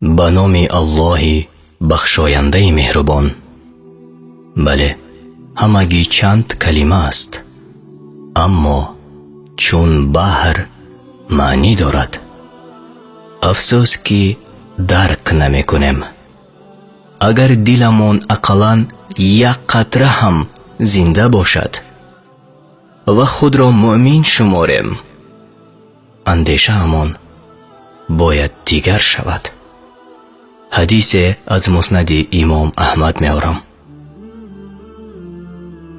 به نام الله بخشاینده مهربان. بله، همگی چند کلمه است، اما چون بحر معنی دارد. افسوس که درک نمی کنیم. اگر دلمون اقلاً یک قطره هم زنده باشد و خود را مؤمن شماریم، اندیشه همون باید دیگر شود. حدیث از مسند امام احمد میارم.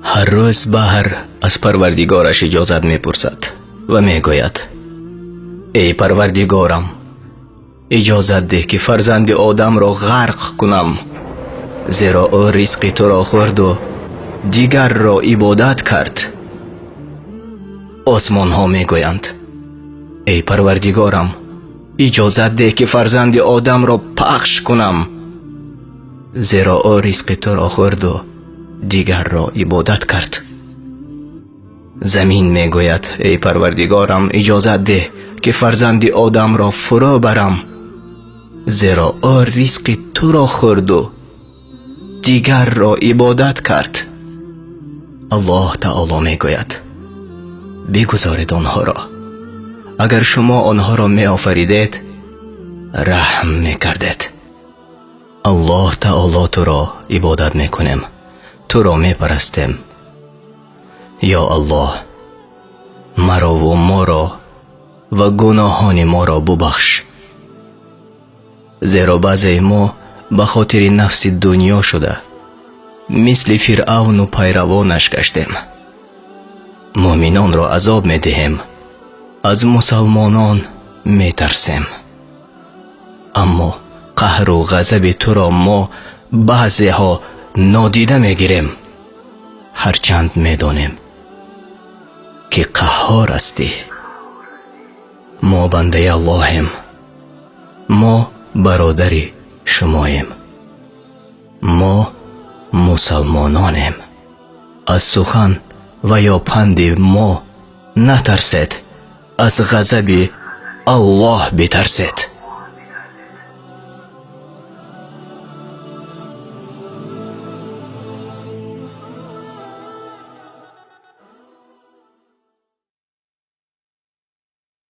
هر روز بحر از پروردگارش اجازت میپرسد و میگوید: ای پروردگارم، اجازت ده که فرزند آدم را غرق کنم، زیرا او رزق تو را خورد و دیگر را عبادت کرد. آسمان ها میگویند: ای پروردگارم، اجازت ده که فرزند آدم را پخش کنم، زیرا او رزق تو را خورد و دیگر را عبادت کرد. زمین میگوید: ای پروردگارم، اجازت ده که فرزند آدم را فرا برم، زیرا او رزق تو را خورد و دیگر را عبادت کرد. الله تعالی میگوید: بگذارید آنها را. اگر شما آنها را می آفریدید، رحم می کردید. الله تعالی تو را عبادت می کنیم، تو را می پرستیم. یا الله، مرا و ما را و گناهان ما را ببخش، زیرا بعضی ما به خاطر نفس دنیا شده مثل فرعون و پیروانش گشتیم. مؤمنان را عذاب می دهیم، از مسلمانان می ترسیم، اما قهر و غضب تو را ما بعضی ها نادیده می گیریم، هرچند می دانیم که قهار هستی. ما بنده اللهیم، ما برادر شماییم، ما مسلمانانیم. از سخن و یا پند ما نترسید، از غضب الله بترسید.